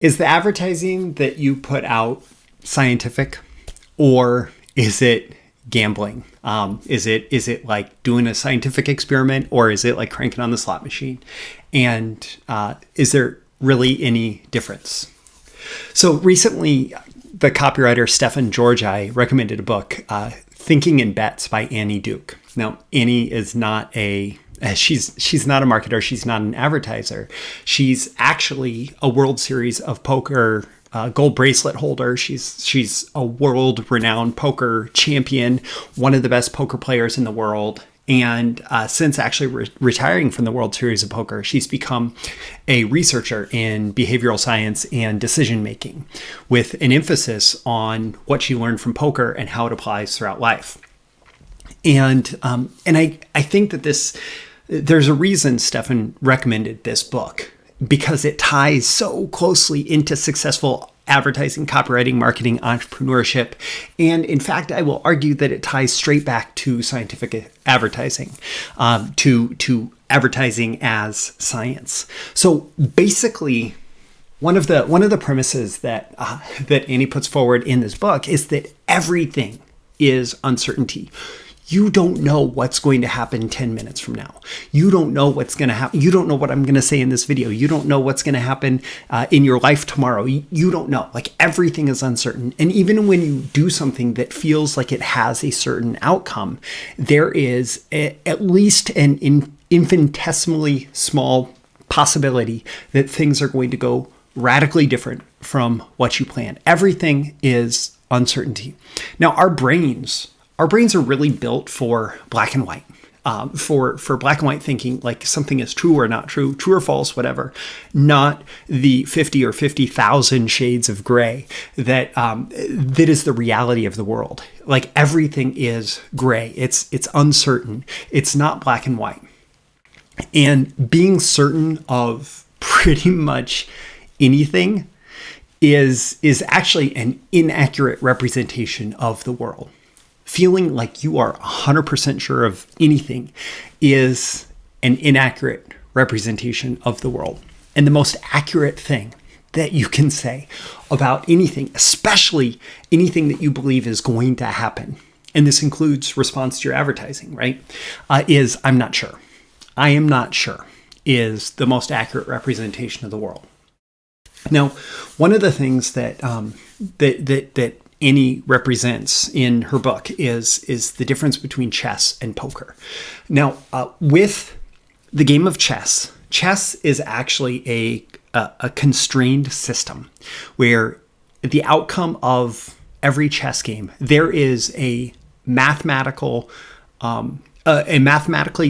Is the advertising that you put out scientific, or is it gambling? Is it like doing a scientific experiment, or is it like cranking on the slot machine? And is there really any difference? So recently, the copywriter Stefan Georgi recommended a book, Thinking in Bets by Annie Duke. Now, Annie is not she's not a marketer. She's not an advertiser. She's actually a World Series of Poker Gold-Bracelet holder. She's a world-renowned poker champion, one of the best poker players in the world. And since actually retiring from the World Series of Poker, she's become a researcher in behavioral science and decision making, with an emphasis on what she learned from poker and how it applies throughout life. And I think that there's a reason Stefan recommended this book, because it ties so closely into successful advertising, copywriting, marketing, entrepreneurship. And in fact, I will argue that it ties straight back to scientific advertising, to advertising as science. So basically, one of the premises that Annie puts forward in this book is that everything is uncertainty. You don't know what's going to happen 10 minutes from now. You don't know what's going to happen. You don't know what I'm going to say in this video. You don't know what's going to happen in your life tomorrow. You don't know. Like, everything is uncertain. And even when you do something that feels like it has a certain outcome, there is at least an infinitesimally small possibility that things are going to go radically different from what you planned. Everything is uncertainty. Now, our brains are really built for black and white, for black and white thinking, like something is true or not true, true or false, whatever, not the 50 or 50,000 shades of gray that is the reality of the world. Like, everything is gray. It's uncertain. It's not black and white. And being certain of pretty much anything is actually an inaccurate representation of the world. Feeling like you are 100% sure of anything is an inaccurate representation of the world. And the most accurate thing that you can say about anything, especially anything that you believe is going to happen, and this includes response to your advertising, right, is "I'm not sure." "I am not sure" is the most accurate representation of the world. Now, one of the things that Annie represents in her book is the difference between chess and poker. Now, with the game of chess is actually a constrained system where the outcome of every chess game, there is a mathematically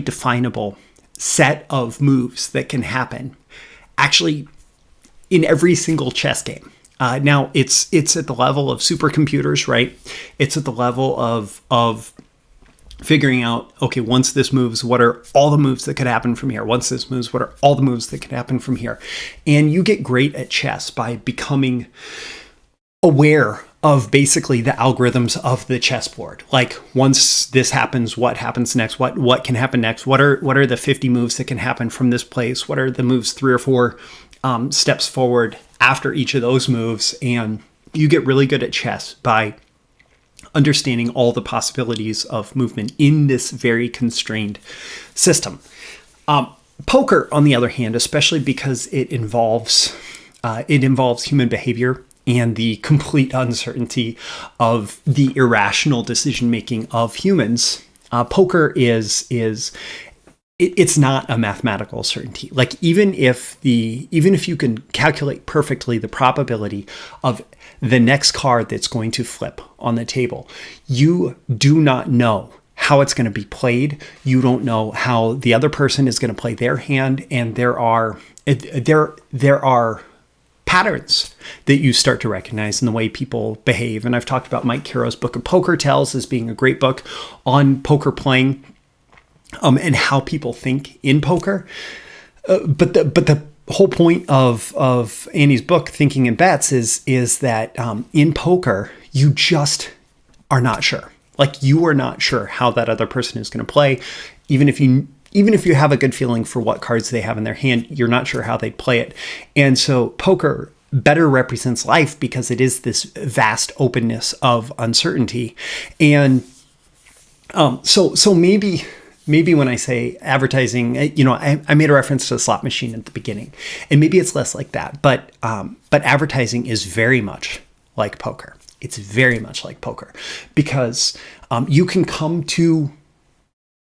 definable set of moves that can happen actually in every single chess game. Now, it's at the level of supercomputers, right? It's at the level of figuring out, okay, once this moves, what are all the moves that could happen from here? Once this moves, what are all the moves that could happen from here? And you get great at chess by becoming aware of basically the algorithms of the chessboard. Like, once this happens, what happens next? What can happen next? What are the 50 moves that can happen from this place? What are the moves 3 or 4 steps forward after each of those moves? And you get really good at chess by understanding all the possibilities of movement in this very constrained system. Poker, on the other hand, especially because it involves human behavior and the complete uncertainty of the irrational decision making of humans, poker it's not a mathematical certainty. Like, even if you can calculate perfectly the probability of the next card that's going to flip on the table, you do not know how it's going to be played. You don't know how the other person is going to play their hand, and there are patterns that you start to recognize in the way people behave. And I've talked about Mike Caro's book of Poker Tells as being a great book on poker playing. And how people think in poker. But the whole point of Annie's book, Thinking in Bets, is that in poker, you just are not sure. Like, you are not sure how that other person is going to play. Even if you have a good feeling for what cards they have in their hand, you're not sure how they'd play it. And so poker better represents life because it is this vast openness of uncertainty. And so maybe when I say advertising, I made a reference to a slot machine at the beginning, and maybe it's less like that, but advertising is very much like poker. It's very much like poker because you can come to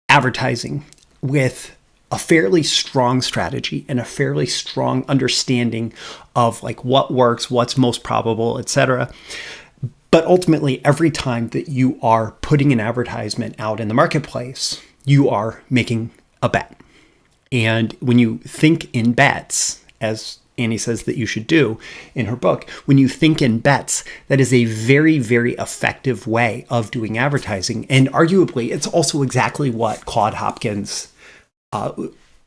advertising with a fairly strong strategy and a fairly strong understanding of like what works, what's most probable, etc. But ultimately, every time that you are putting an advertisement out in the marketplace, you are making a bet. And when you think in bets, as Annie says that you should do in her book, when you think in bets, that is a very, very effective way of doing advertising. And arguably, it's also exactly what Claude Hopkins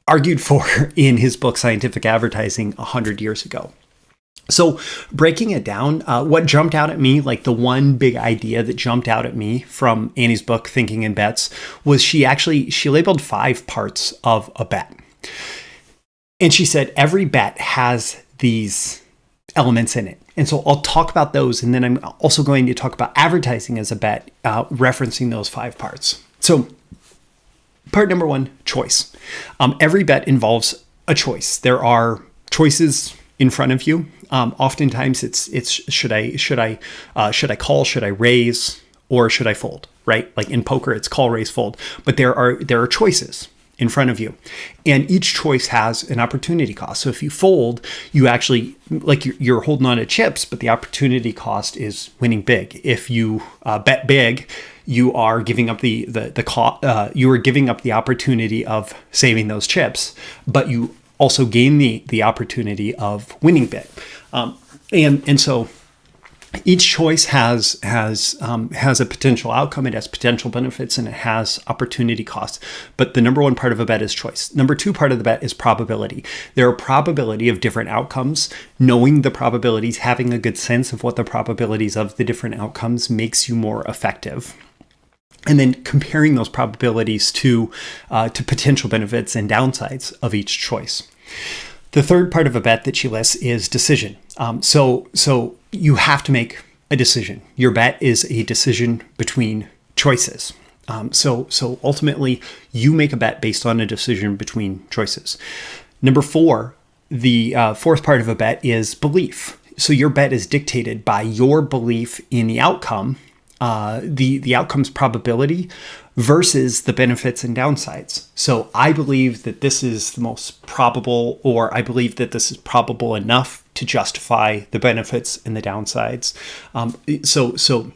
argued for in his book, Scientific Advertising, 100 years ago. So breaking it down, what jumped out at me, like the one big idea that jumped out at me from Annie's book, Thinking in Bets, was she labeled 5 parts of a bet. And she said every bet has these elements in it. And so I'll talk about those. And then I'm also going to talk about advertising as a bet, referencing those 5 parts. So part number 1, choice. Every bet involves a choice. There are choices in front of you. Oftentimes it's should I call, should I raise, or should I fold, right? Like in poker, it's call, raise, fold. But there are choices in front of you, and each choice has an opportunity cost. So if you fold, you actually you're holding on to chips, but the opportunity cost is winning big. If you bet big, you are giving up the opportunity of saving those chips, but you also gain the opportunity of winning big. And so each choice has a potential outcome, it has potential benefits, and it has opportunity costs. But the number 1 part of a bet is choice. Number 2 part of the bet is probability. There are probability of different outcomes. Knowing the probabilities, having a good sense of what the probabilities of the different outcomes makes you more effective. And then comparing those probabilities to potential benefits and downsides of each choice. The third part of a bet that she lists is decision. So you have to make a decision. Your bet is a decision between choices. So ultimately, you make a bet based on a decision between choices. Number 4, the fourth part of a bet is belief. So your bet is dictated by your belief in the outcome, the outcome's probability versus the benefits and downsides. So I believe that this is the most probable, or I believe that this is probable enough to justify the benefits and the downsides. So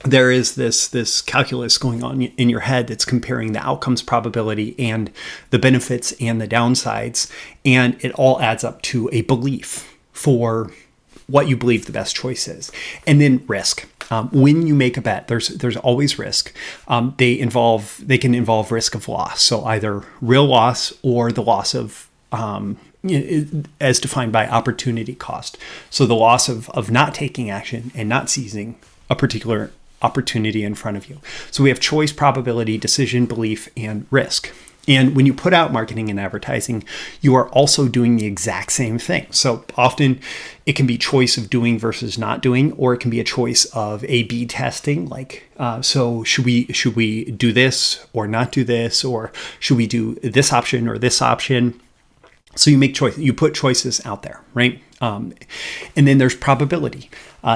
there is this calculus going on in your head that's comparing the outcomes probability and the benefits and the downsides, and it all adds up to a belief for what you believe the best choice is. And then risk. When you make a bet, there's always risk. They can involve risk of loss. So either real loss or the loss of, as defined by opportunity cost. So the loss of not taking action and not seizing a particular opportunity in front of you. So we have choice, probability, decision, belief, and risk. And when you put out marketing and advertising, you are also doing the exact same thing. So often it can be choice of doing versus not doing, or it can be a choice of A/B testing. Like, so should we do this or not do this, or should we do this option or this option? So you make choice. You put choices out there, right? And then there's probability.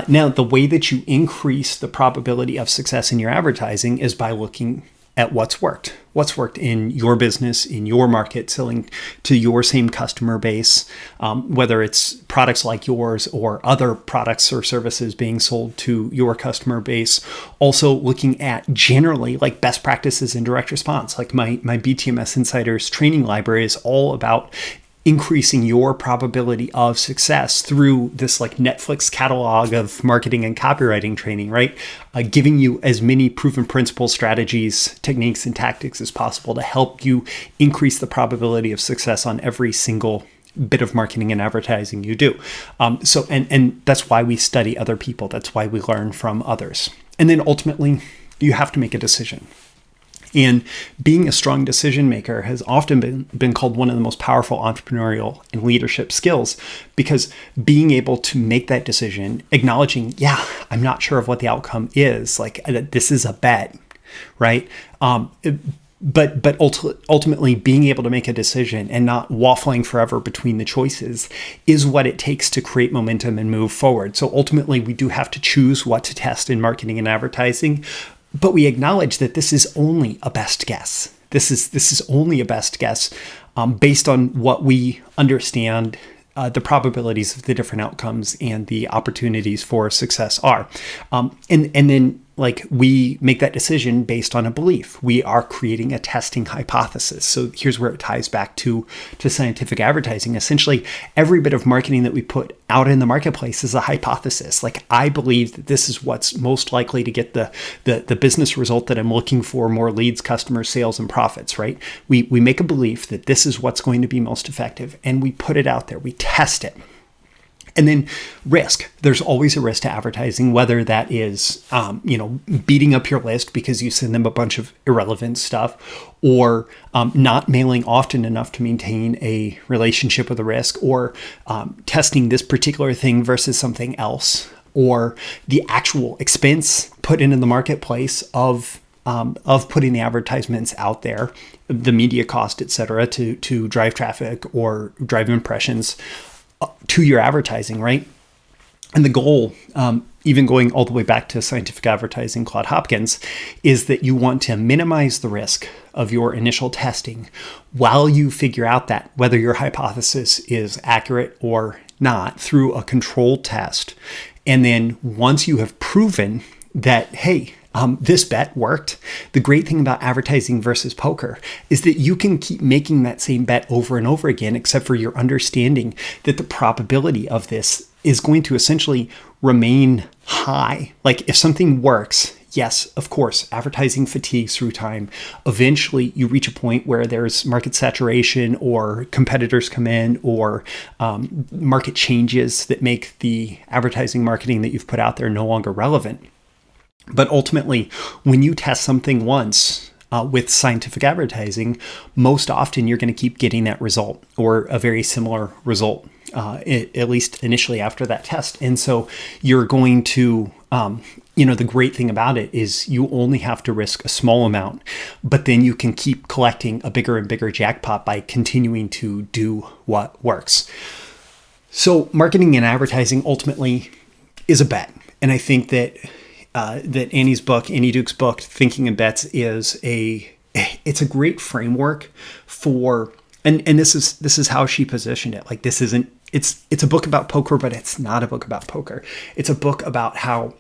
Now, the way that you increase the probability of success in your advertising is by looking at what's worked in your business, in your market, selling to your same customer base, whether it's products like yours or other products or services being sold to your customer base. Also looking at generally like best practices in direct response. Like my BTMS Insiders training library is all about increasing your probability of success through this like Netflix catalog of marketing and copywriting training, right? Giving you as many proven principles, strategies, techniques, and tactics as possible to help you increase the probability of success on every single bit of marketing and advertising you do. So that's why we study other people. That's why we learn from others. And then ultimately, you have to make a decision. And being a strong decision maker has often been called one of the most powerful entrepreneurial and leadership skills, because being able to make that decision, acknowledging, yeah, I'm not sure of what the outcome is, like this is a bet, right? But ultimately being able to make a decision and not waffling forever between the choices is what it takes to create momentum and move forward. So ultimately we do have to choose what to test in marketing and advertising, but we acknowledge that this is only a best guess. This is only a best guess based on what we understand the probabilities of the different outcomes and the opportunities for success are. And then like we make that decision based on a belief. We are creating a testing hypothesis. So here's where it ties back to scientific advertising. Essentially, every bit of marketing that we put out in the marketplace is a hypothesis. Like, I believe that this is what's most likely to get the business result that I'm looking for: more leads, customers, sales, and profits, right? We make a belief that this is what's going to be most effective, and we put it out there. We test it. And then risk. There's always a risk to advertising, whether that is, beating up your list because you send them a bunch of irrelevant stuff, or not mailing often enough to maintain a relationship with a risk, or testing this particular thing versus something else, or the actual expense put into the marketplace of putting the advertisements out there, the media cost, et cetera, to drive traffic or drive impressions to your advertising, right? And the goal, even going all the way back to scientific advertising, Claude Hopkins, is that you want to minimize the risk of your initial testing while you figure out that whether your hypothesis is accurate or not through a controlled test. And then once you have proven that, hey, this bet worked. The great thing about advertising versus poker is that you can keep making that same bet over and over again, except for your understanding that the probability of this is going to essentially remain high. Like, if something works, yes, of course, advertising fatigues through time. Eventually, you reach a point where there's market saturation, or competitors come in, or market changes that make the advertising marketing that you've put out there no longer relevant. But ultimately, when you test something once with scientific advertising, most often you're going to keep getting that result, or a very similar result, at least initially after that test. And so you're going to, the great thing about it is you only have to risk a small amount, but then you can keep collecting a bigger and bigger jackpot by continuing to do what works. So marketing and advertising ultimately is a bet. And I think that Annie Duke's book, Thinking in Bets, it's a great framework for, and this is how she positioned it. Like, this isn't, it's a book about poker, but it's not a book about poker. It's a book about how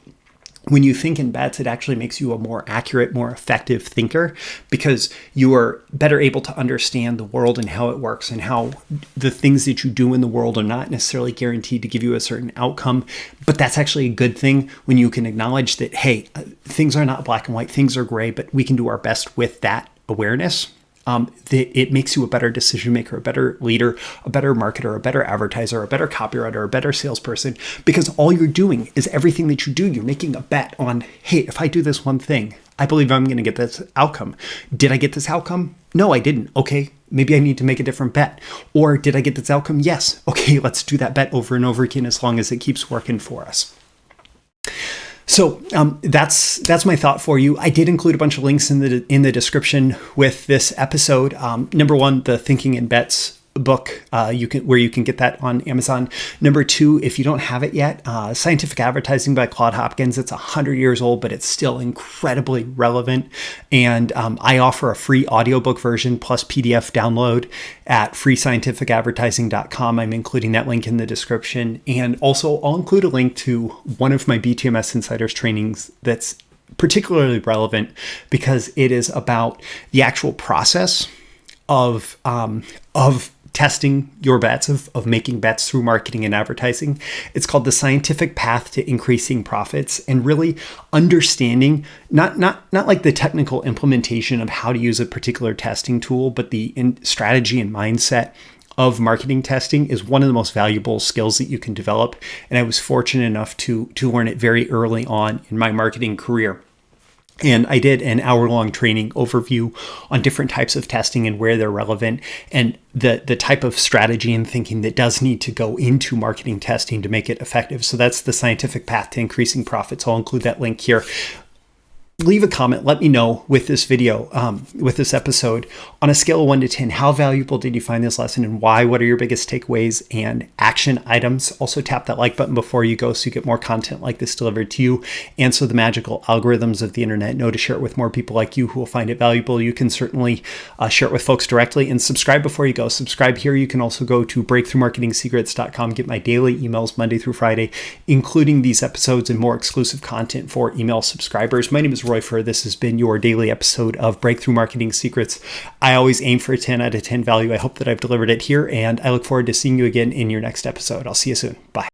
when you think in bets, it actually makes you a more accurate, more effective thinker, because you are better able to understand the world and how it works, and how the things that you do in the world are not necessarily guaranteed to give you a certain outcome. But that's actually a good thing when you can acknowledge that, hey, things are not black and white, things are gray, but we can do our best with that awareness. That it makes you a better decision maker, a better leader, a better marketer, a better advertiser, a better copywriter, a better salesperson, because all you're doing is everything that you do, you're making a bet on, hey, if I do this one thing, I believe I'm going to get this outcome. Did I get this outcome? No, I didn't. Okay, maybe I need to make a different bet. Or did I get this outcome? Yes. Okay, let's do that bet over and over again, as long as it keeps working for us. So that's my thought for you. I did include a bunch of links in the description with this episode. Number one, the Thinking in Bets book, where you can get that on Amazon. Number two, if you don't have it yet, Scientific Advertising by Claude Hopkins. It's 100 years old, but it's still incredibly relevant. And I offer a free audiobook version plus PDF download at freescientificadvertising.com. I'm including that link in the description. And also, I'll include a link to one of my BTMS Insiders trainings that's particularly relevant, because it is about the actual process of testing your bets, of making bets through marketing and advertising. It's called The Scientific Path to Increasing Profits, and really understanding not like the technical implementation of how to use a particular testing tool, but the strategy and mindset of marketing testing is one of the most valuable skills that you can develop. And I was fortunate enough to learn it very early on in my marketing career. And I did an hour-long training overview on different types of testing and where they're relevant, and the type of strategy and thinking that does need to go into marketing testing to make it effective. So that's the scientific path to increasing profits. I'll include that link here. Leave a comment. Let me know with this video, with this episode, on a scale of 1 to 10, how valuable did you find this lesson and why? What are your biggest takeaways and action items? Also tap that like button before you go so you get more content like this delivered to you. And so the magical algorithms of the internet know to share it with more people like you who will find it valuable. You can certainly share it with folks directly, and subscribe before you go. Subscribe here. You can also go to breakthroughmarketingsecrets.com, get my daily emails Monday through Friday, including these episodes and more exclusive content for email subscribers. My name is Roy Furr. This has been your daily episode of Breakthrough Marketing Secrets. I always aim for a 10 out of 10 value. I hope that I've delivered it here, and I look forward to seeing you again in your next episode. I'll see you soon. Bye.